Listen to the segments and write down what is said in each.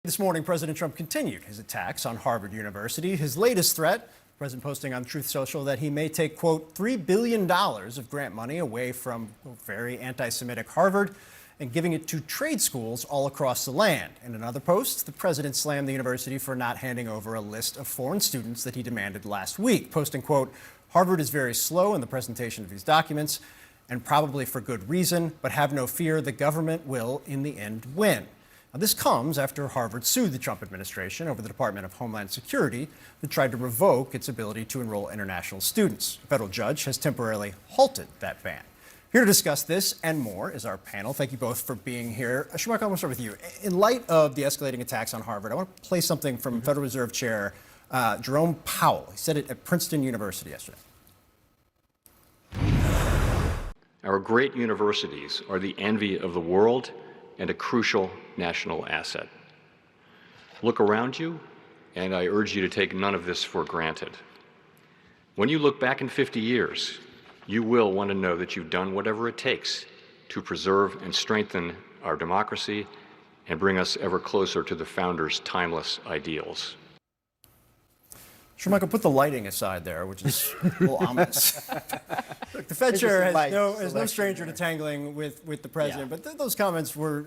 This morning, President Trump continued his attacks on Harvard University. His latest threat, the president posting on Truth Social that he may take, quote, $3 billion of grant money away from very anti-Semitic Harvard and giving it to trade schools all across the land. In another post, the president slammed the university for not handing over a list of foreign students that he demanded last week, posting, quote, Harvard is very slow in the presentation of these documents, and probably for good reason, but have no fear, the government will, in the end, win. Now, this comes after Harvard sued the Trump administration over the Department of Homeland Security that tried to revoke its ability to enroll international students. A federal judge has temporarily halted that ban. Here to discuss this and more is our panel. Thank you both for being here. Shemar, I want to start with you. In light of the escalating attacks on Harvard, I want to play something from Federal Reserve Chair Jerome Powell. He said it at Princeton University yesterday. Our great universities are the envy of the world and a crucial national asset. Look around you, and I urge you to take none of this for granted. When you look back in 50 years, you will want to know that you've done whatever it takes to preserve and strengthen our democracy and bring us ever closer to the founders' timeless ideals. Sure, Michael, put the lighting aside there, which is a little ominous. Look, the Fed chair is no stranger to tangling with the president, but those comments were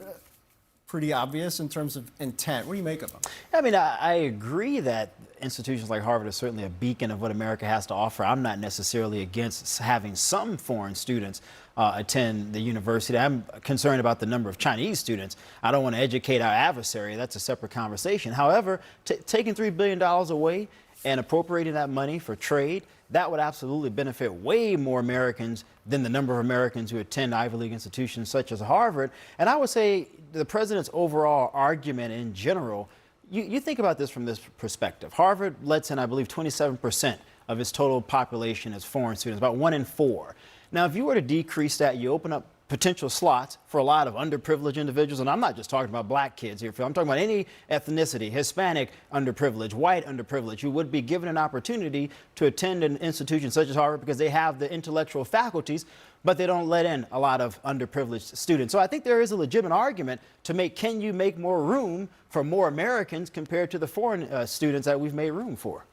pretty obvious in terms of intent. What do you make of them? I mean, I agree that institutions like Harvard are certainly a beacon of what America has to offer. I'm not necessarily against having some foreign students attend the university. I'm concerned about the number of Chinese students. I don't want to educate our adversary. That's a separate conversation. However, taking $3 billion away and appropriating that money for trade, that would absolutely benefit way more Americans than the number of Americans who attend Ivy League institutions such as Harvard. And I would say the president's overall argument in general, you think about this from this perspective. Harvard lets in, I believe, 27% of its total population as foreign students, about 1 in 4. Now, if you were to decrease that, you open up potential slots for a lot of underprivileged individuals. And I'm not just talking about black kids here, Phil. I'm talking about any ethnicity, Hispanic underprivileged, white underprivileged, who would be given an opportunity to attend an institution such as Harvard because they have the intellectual faculties, but they don't let in a lot of underprivileged students. So I think there is a legitimate argument to make, can you make more room for more Americans compared to the foreign students that we've made room for?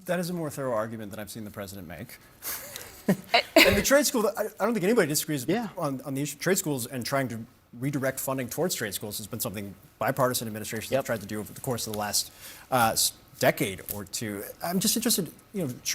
That is a more thorough argument than I've seen the president make. And the trade school, I don't think anybody disagrees on the issue. Trade schools and trying to redirect funding towards trade schools has been something bipartisan administrations have tried to do over the course of the last decade or two. I'm just interested,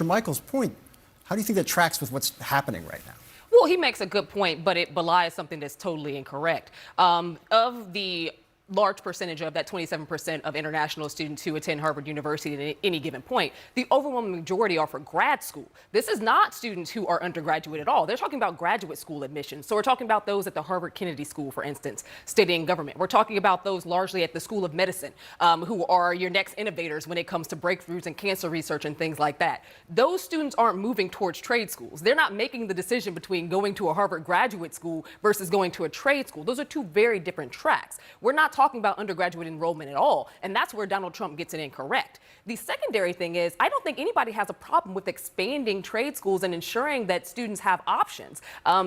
Michael's point, how do you think that tracks with what's happening right now? Well, he makes a good point, but it belies something that's totally incorrect. Of the large percentage of that 27% of international students who attend Harvard University at any given point, the overwhelming majority are for grad school. This is not students who are undergraduate at all. They're talking about graduate school admissions. So we're talking about those at the Harvard Kennedy School, for instance, studying government. We're talking about those largely at the School of Medicine, who are your next innovators when it comes to breakthroughs in cancer research and things like that. Those students aren't moving towards trade schools. They're not making the decision between going to a Harvard graduate school versus going to a trade school. Those are two very different tracks. We're not talking about undergraduate enrollment at all, and that's where Donald Trump gets it incorrect. The secondary thing is, I don't think anybody has a problem with expanding trade schools and ensuring that students have options.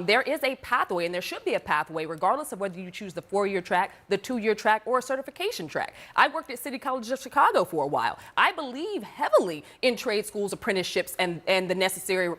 There is a pathway, and there should be a pathway, regardless of whether you choose the 4-year track, the 2-year track, or a certification track. I worked at City College of Chicago for a while. I believe heavily in trade schools, apprenticeships, and the necessary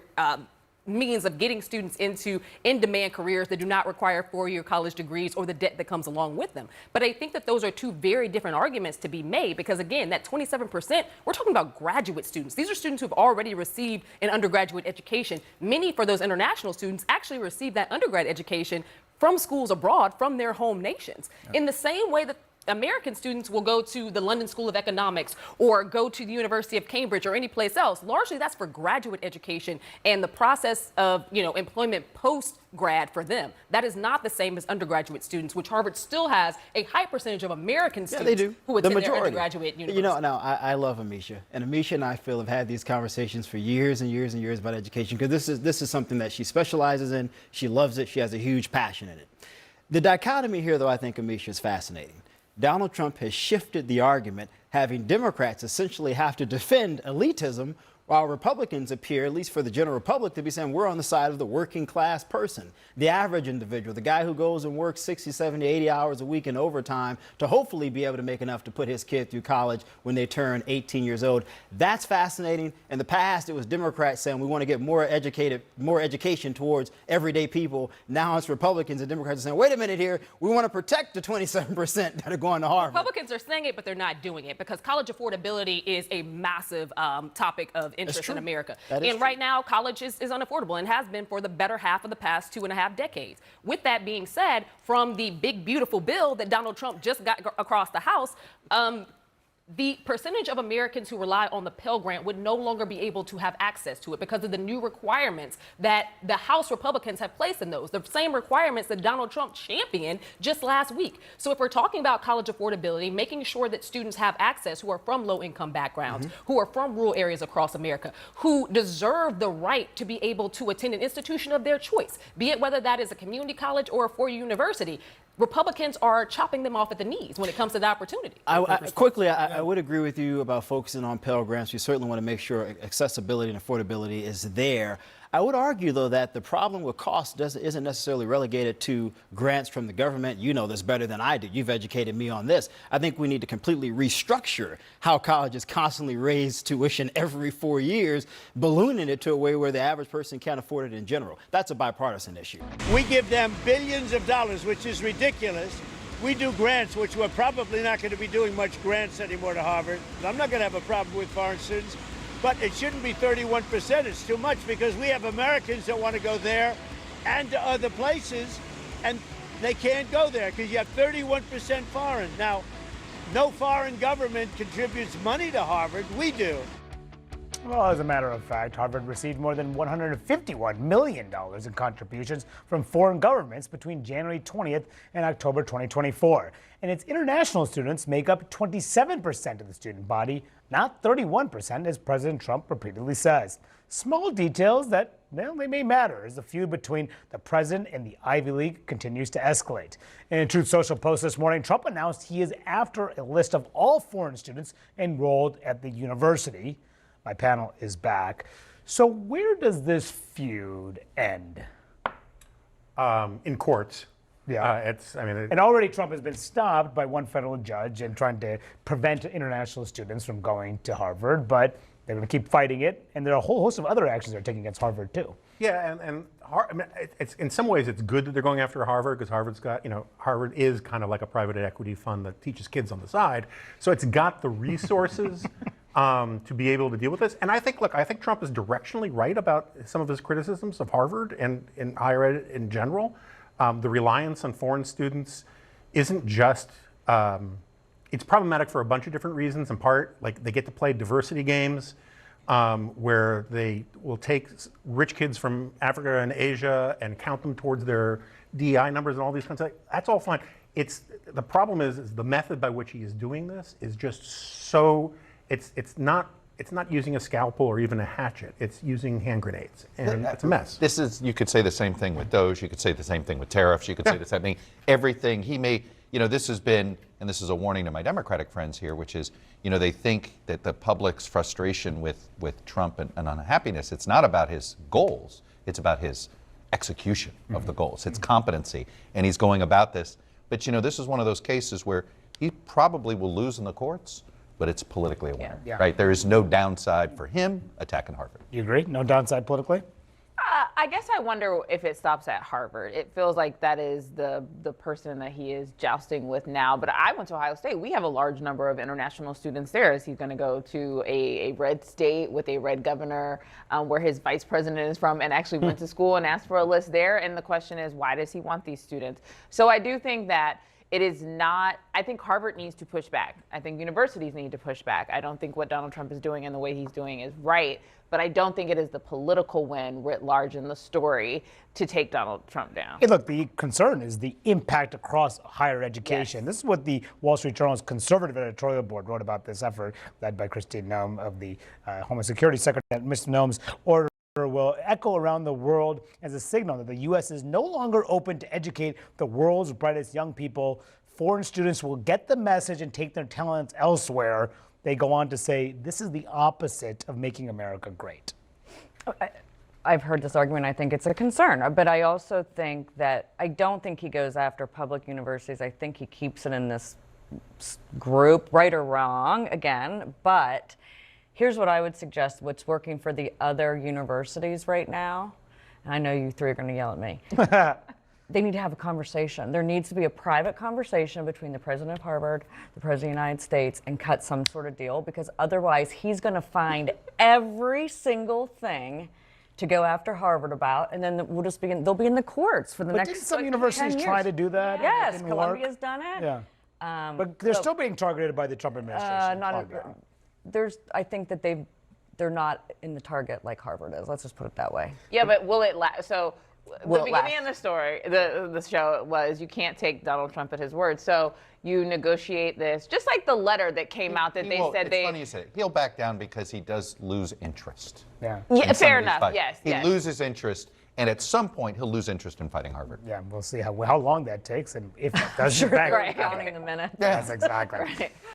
means of getting students into in-demand careers that do not require 4-year college degrees or the debt that comes along with them. But I think that those are two very different arguments to be made because, again, that 27%, we're talking about graduate students. These are students who have already received an undergraduate education. Many, for those international students, actually receive that undergrad education from schools abroad, from their home nations. In the same way that American students will go to the London School of Economics or go to the University of Cambridge or any place else. Largely, that's for graduate education and the process of, employment post-grad for them. That is not the same as undergraduate students, which Harvard still has a high percentage of American students who attend their undergraduate university. Now, I love Amisha, and Amisha and I, Phil, have had these conversations for years and years and years about education because this is something that she specializes in. She loves it. She has a huge passion in it. The dichotomy here, though, I think, Amisha, is fascinating. Donald Trump has shifted the argument, having Democrats essentially have to defend elitism while Republicans appear, at least for the general public, to be saying we're on the side of the working class person, the average individual, the guy who goes and works 60, 70, 80 hours a week in overtime to hopefully be able to make enough to put his kid through college when they turn 18 years old. That's fascinating. In the past, it was Democrats saying we want to get more education towards everyday people. Now it's Republicans and Democrats saying, wait a minute here, we want to protect the 27% that are going to Harvard. Republicans are saying it, but they're not doing it because college affordability is a massive topic of interest in America. And right now, college is unaffordable and has been for the better half of the past 2.5 decades. With that being said, from the big, beautiful bill that Donald Trump just got across the House, the percentage of Americans who rely on the Pell Grant would no longer be able to have access to it because of the new requirements that the House Republicans have placed in those, the same requirements that Donald Trump championed just last week. So if we're talking about college affordability, making sure that students have access who are from low-income backgrounds, who are from rural areas across America, who deserve the right to be able to attend an institution of their choice, be it whether that is a community college or a four-year university, Republicans are chopping them off at the knees when it comes to the opportunity. I would agree with you about focusing on Pell Grants. We certainly want to make sure accessibility and affordability is there. I would argue, though, that the problem with cost isn't necessarily relegated to grants from the government. You know this better than I do. You've educated me on this. I think we need to completely restructure how colleges constantly raise tuition every 4 years, ballooning it to a way where the average person can't afford it in general. That's a bipartisan issue. We give them billions of dollars, which is ridiculous. We do grants, which we're probably not going to be doing much grants anymore to Harvard. I'm not going to have a problem with foreign students. But it shouldn't be 31%. It's too much because we have Americans that want to go there and to other places, and they can't go there because you have 31% foreign. Now, no foreign government contributes money to Harvard. We do. Well, as a matter of fact, Harvard received more than $151 million in contributions from foreign governments between January 20th and October 2024. And its international students make up 27% of the student body, not 31%, as President Trump repeatedly says. Small details that, well, they may matter as the feud between the president and the Ivy League continues to escalate. In a Truth Social post this morning, Trump announced he is after a list of all foreign students enrolled at the university. My panel is back. So where does this feud end? In courts. Yeah. And already Trump has been stopped by one federal judge in trying to prevent international students from going to Harvard, but they're going to keep fighting it. And there are a whole host of other actions they're taking against Harvard, too. Yeah, it's in some ways it's good that they're going after Harvard because Harvard's got, Harvard is kind of like a private equity fund that teaches kids on the side. So it's got the resources to be able to deal with this. And I think Trump is directionally right about some of his criticisms of Harvard and in higher ed in general. The reliance on foreign students isn't just, it's problematic for a bunch of different reasons. In part, like they get to play diversity games where they will take rich kids from Africa and Asia and count them towards their DEI numbers and all these kinds of things. That's all fine. The problem is the method by which he is doing this is just so, it's not using a scalpel or even a hatchet. It's using hand grenades, and it's a mess. You could say the same thing with DOGE. You could say the same thing with tariffs. You could say the same thing. Everything he may, this has been, and this is a warning to my Democratic friends here, which is, they think that the public's frustration with Trump and unhappiness, it's not about his goals. It's about his execution of the goals. It's competency, and he's going about this. But, this is one of those cases where he probably will lose in the courts, but it's politically a winner, right? There is no downside for him attacking Harvard. You agree? No downside politically? I guess I wonder if it stops at Harvard. It feels like that is the person that he is jousting with now. But I went to Ohio State. We have a large number of international students there. Is he going to go to a red state with a red governor where his vice president is from and actually went to school and asked for a list there? And the question is, why does he want these students? So I do think that it is not, I think Harvard needs to push back. I think universities need to push back. I don't think what Donald Trump is doing and the way he's doing is right, but I don't think it is the political win writ large in the story to take Donald Trump down. Hey, look, the concern is the impact across higher education. Yes. This is what the Wall Street Journal's conservative editorial board wrote about this effort led by Christine Noem of the Homeland Security Secretary. Mr. Noem's order will echo around the world as a signal that the U.S. is no longer open to educate the world's brightest young people. Foreign students will get the message and take their talents elsewhere. They go on to say this is the opposite of making America great. I've heard this argument. I think it's a concern, but I also think that I don't think he goes after public universities. I think he keeps it in this group, right or wrong, again. But here's what I would suggest: what's working for the other universities right now. And I know you three are going to yell at me. They need to have a conversation. There needs to be a private conversation between the president of Harvard, the president of the United States, and cut some sort of deal, because otherwise he's going to find every single thing to go after Harvard about, and then we'll just begin. They'll be in the courts for the next. Didn't some 10 universities try years. to do that? Yes, It didn't Columbia's work? done it. Yeah. But they're still being targeted by the Trump administration. I think that they're not in the target like Harvard is. Let's just put it that way. Yeah, but will it last? So Will the it beginning last? of the story, the show was you can't take Donald Trump at his word. So you negotiate this, just like the letter that came out that He they won't- said it's they. funny you say it. He'll back down because he does lose interest. Yeah. Yeah, in some fair of these enough. fights. Yes, He yes. loses interest, and at some point he'll lose interest in fighting Harvard. Yeah, we'll see how long that takes and if it doesn't. Sure, back- they're counting the minutes. Yes, exactly. Right.